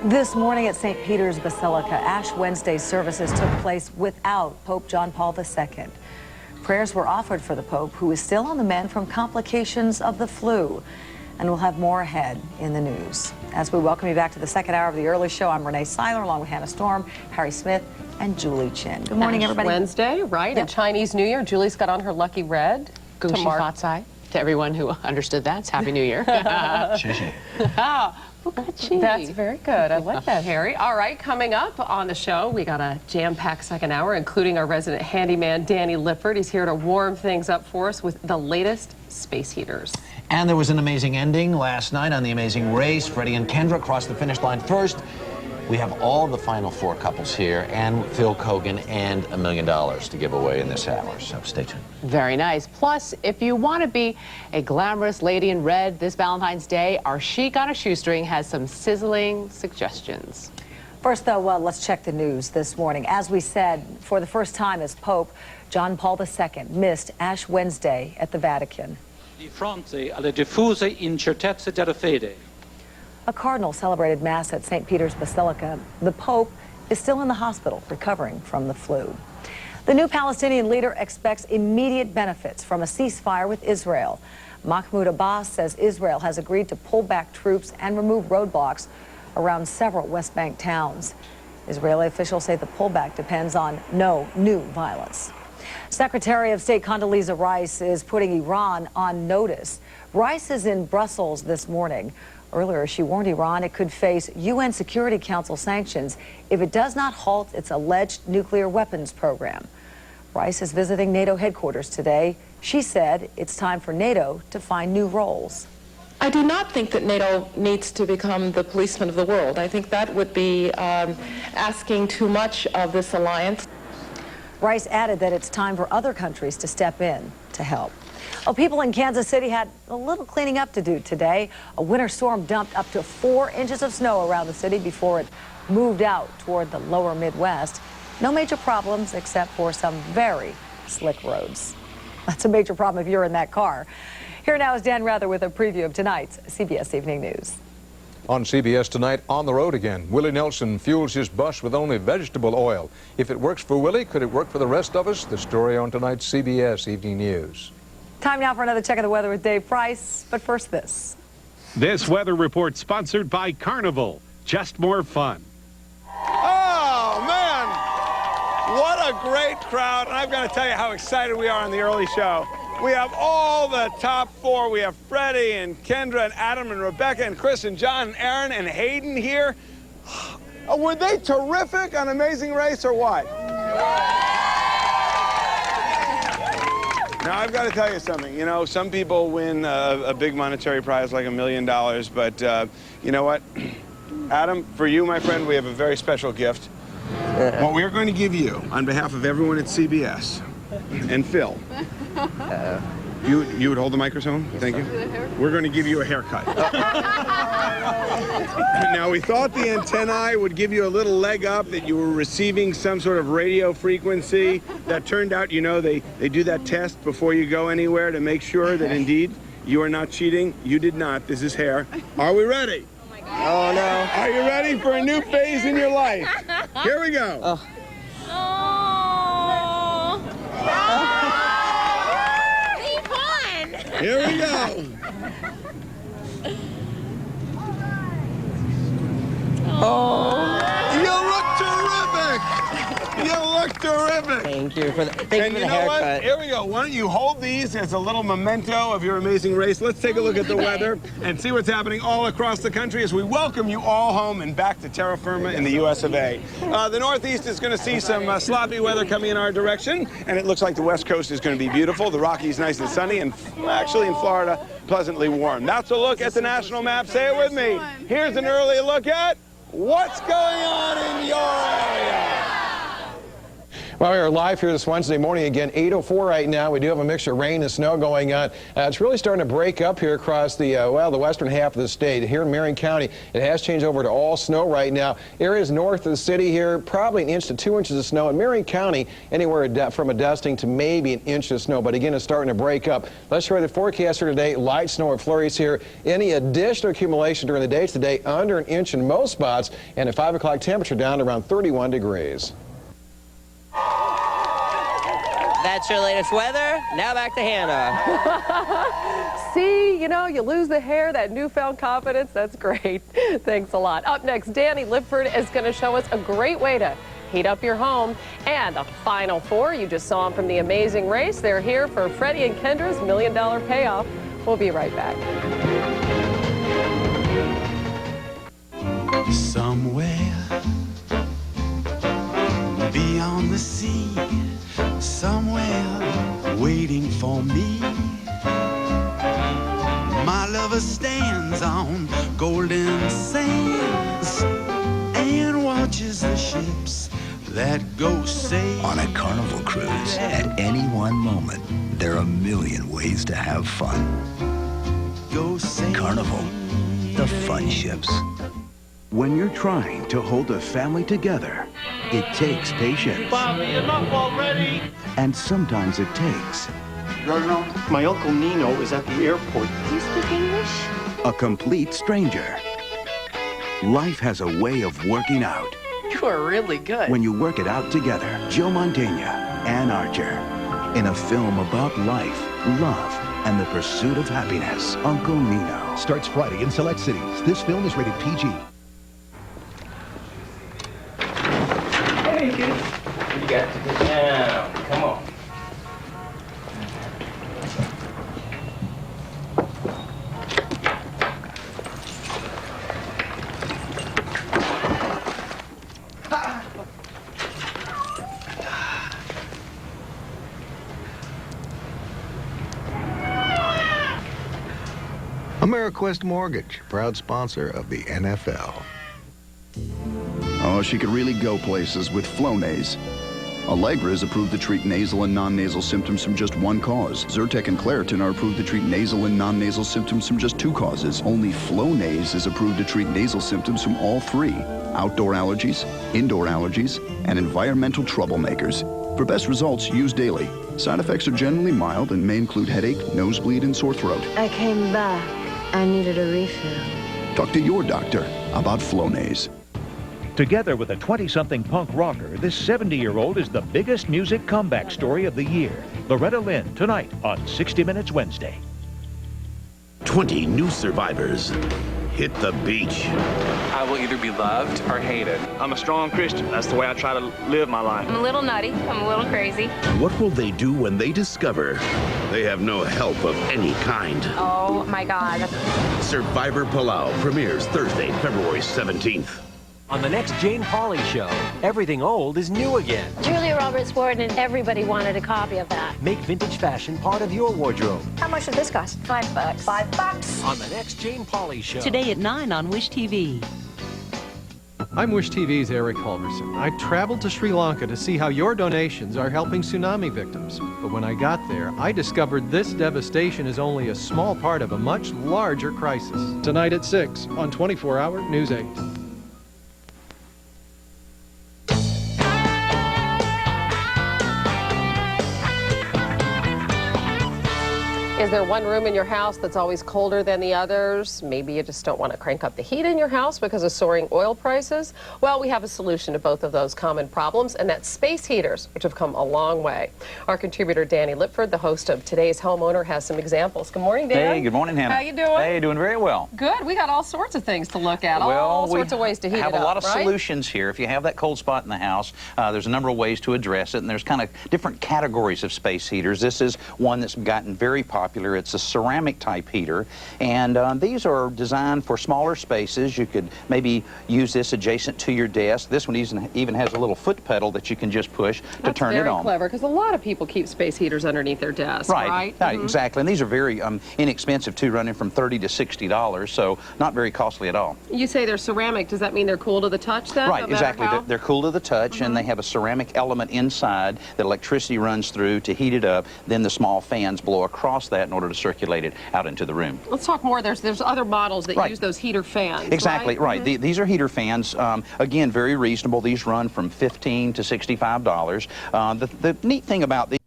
This morning at St. Peter's Basilica, Ash Wednesday services took place without Pope John Paul II. Prayers were offered for the Pope, who is still on the mend from complications of the flu. And we'll have more ahead in the news. As we welcome you back to the second hour of the early show, I'm Renee Seiler, along with Hannah Storm, Harry Smith, and Julie Chin. Good morning, everybody. Wednesday, right? Yep. And Chinese New Year. Julie's got on her lucky red. Gushi Fatsai. To everyone who understood that, it's Happy New Year. That's very good. I like that, Harry. All right, coming up on the show, we got a jam-packed second hour, including our resident handyman, Danny Lippert. He's here to warm things up for us with the latest space heaters. And there was an amazing ending last night on The Amazing Race. Freddie and Kendra crossed the finish line first. We have all the final four couples here, and Phil Kogan, and $1 million to give away in this hour, so stay tuned. Very nice. Plus, if you want to be a glamorous lady in red this Valentine's Day, our Chic on a Shoestring has some sizzling suggestions. First, though, let's check the news this morning. As we said, for the first time as Pope, John Paul II missed Ash Wednesday at the Vatican. Di fronte alle diffuse incertezze della fede. A cardinal celebrated Mass at St. Peter's Basilica. The Pope is still in the hospital recovering from the flu. The new Palestinian leader expects immediate benefits from a ceasefire with Israel. Mahmoud Abbas says Israel has agreed to pull back troops and remove roadblocks around several West Bank towns. Israeli officials say the pullback depends on no new violence. Secretary of State Condoleezza Rice is putting Iran on notice. Rice is in Brussels this morning. Earlier, she warned Iran it could face UN Security Council sanctions if it does not halt its alleged nuclear weapons program. Rice is visiting NATO headquarters today. She said it's time for NATO to find new roles. I do not think that NATO needs to become the policeman of the world. I think that would be asking too much of this alliance. Rice added that it's time for other countries to step in to help. Well, people in Kansas City had a little cleaning up to do today. A winter storm dumped up to 4 inches of snow around the city before it moved out toward the lower Midwest. No major problems except for some very slick roads. That's a major problem if you're in that car. Here now is Dan Rather with a preview of tonight's CBS Evening News. On CBS tonight, on the road again. Willie Nelson fuels his bus with only vegetable oil. If it works for Willie, could it work for the rest of us? The story on tonight's CBS Evening News. Time now for another check of the weather with Dave Price, but first this. This weather report sponsored by Carnival. Just more fun. Oh, man! What a great crowd. And I've got to tell you how excited we are on the early show. We have all the top four. We have Freddie and Kendra and Adam and Rebecca and Chris and John and Aaron and Hayden here. Were they terrific on Amazing Race or what? Now, I've got to tell you something. You know, some people win a big monetary prize like $1 million, but you know what? Adam, for you, my friend, we have a very special gift. What we're going to give you, on behalf of everyone at CBS, and Phil, you would hold the microphone? Thank you. We're going to give you a haircut. Now, we thought the antennae would give you a little leg up, that you were receiving some sort of radio frequency. That turned out, you know, they do that test before you go anywhere to make sure that indeed you are not cheating. You did not. This is hair. Are we ready? Oh, my God. Oh, no. Are you ready for a new phase in your life? Here we go. Oh. Here we go. Oh. You look terrific. You look terrific. Thank you for the, And you know what? Here we go. Why don't you hold these as a little memento of your amazing race. Let's take a look at the weather and see what's happening all across the country as we welcome you all home and back to terra firma in the US of A. The Northeast is going to see some sloppy weather coming in our direction, and it looks like the West Coast is going to be beautiful. The Rockies nice and sunny, and actually in Florida, pleasantly warm. That's a look at the national map. Say it with me. Here's an early look at what's going on in your area. Well, we are live here this Wednesday morning again, 8:04 right now. We do have a mixture of rain and snow going on. It's really starting to break up here across the, the western half of the state. Here in Marion County, it has changed over to all snow right now. Areas north of the city here, probably 1 to 2 inches of snow. In Marion County, anywhere from a dusting to maybe 1 inch of snow. But again, it's starting to break up. Let's show you the forecast for today. Light snow or flurries here. Any additional accumulation during the day today, under 1 inch in most spots. And a 5 o'clock temperature down to around 31 degrees. That's your latest weather. Now back to Hannah. See, you know, you lose the hair, that newfound confidence. That's great. Thanks a lot. Up next, Danny Lipford is going to show us a great way to heat up your home. And the Final Four, you just saw them from The Amazing Race. They're here for Freddie and Kendra's $1 Million Payoff. We'll be right back. Somewhere beyond the sea, somewhere waiting for me, my lover stands on golden sands and watches the ships that go sailing. On a Carnival cruise, at any one moment, there are a million ways to have fun. Go sailing. Carnival, the fun ships. When you're trying to hold a family together, it takes patience. Enough already. And sometimes it takes... My Uncle Nino is at the airport. Do you speak English? a complete stranger. Life has a way of working out. You are really good. When you work it out together. Joe Mantegna, Ann Archer. In a film about life, love, and the pursuit of happiness. Uncle Nino. Starts Friday in select cities. This film is rated PG. Hey, kids. What you got to get down? Come on. AMERIQUEST Mortgage, proud sponsor of the NFL. Oh, she could really go places with Flonase. Allegra is approved to treat nasal and non-nasal symptoms from just one cause. Zyrtec and Claritin are approved to treat nasal and non-nasal symptoms from just two causes. Only Flonase is approved to treat nasal symptoms from all three: outdoor allergies, indoor allergies, and environmental troublemakers. For best results, use daily. Side effects are generally mild and may include headache, nosebleed, and sore throat. I came back. I needed a refill. Talk to your doctor about Flonase. Together with a 20-something punk rocker, this 70-year-old is the biggest music comeback story of the year. Loretta Lynn, tonight on 60 Minutes Wednesday. 20 new survivors hit the beach. I will either be loved or hated. I'm a strong Christian. That's the way I try to live my life. I'm a little nutty. I'm a little crazy. What will they do when they discover they have no help of any kind? Oh, my God. Survivor Palau premieres Thursday, February 17th. On the next Jane Pauley show, everything old is new again. Julia Roberts wore it and everybody wanted a copy of that. Make vintage fashion part of your wardrobe. How much did this cost? $5. $5. On the next Jane Pauley show. Today at 9 on Wish TV. I'm Wish TV's Eric Culverson. I traveled to Sri Lanka to see how your donations are helping tsunami victims. But when I got there, I discovered this devastation is only a small part of a much larger crisis. Tonight at 6 on 24-Hour News 8. Is there one room in your house that's always colder than the others? Maybe you just don't want to crank up the heat in your house because of soaring oil prices? Well, we have a solution to both of those common problems, and that's space heaters, which have come a long way. Our contributor, Danny Lipford, the host of Today's Homeowner, has some examples. Good morning, Dan. Hey, good morning, Hannah. How you doing? Hey, doing very well. Good. We got all sorts of things to look at, Well, all sorts of ways to heat it up, have a lot of right? solutions here. If you have that cold spot in the house, there's a number of ways to address it, and there's kind of different categories of space heaters. This is one that's gotten very popular. popular. It's a ceramic type heater, and these are designed for smaller spaces. You could maybe use this adjacent to your desk. This one even has a little foot pedal that you can just push to turn it on. That's very clever, because a lot of people keep space heaters underneath their desk, right? Exactly, and these are very inexpensive too, running from $30 to $60, so not very costly at all. You say they're ceramic. Does that mean they're cool to the touch then? Right, exactly. They're cool to the touch, and they have a ceramic element inside that electricity runs through to heat it up. Then the small fans blow across that in order to circulate it out into the room. Let's talk more. There's other models that use those heater fans. Exactly, right. These are heater fans. Again, very reasonable. These run from $15 to $65. The neat thing about these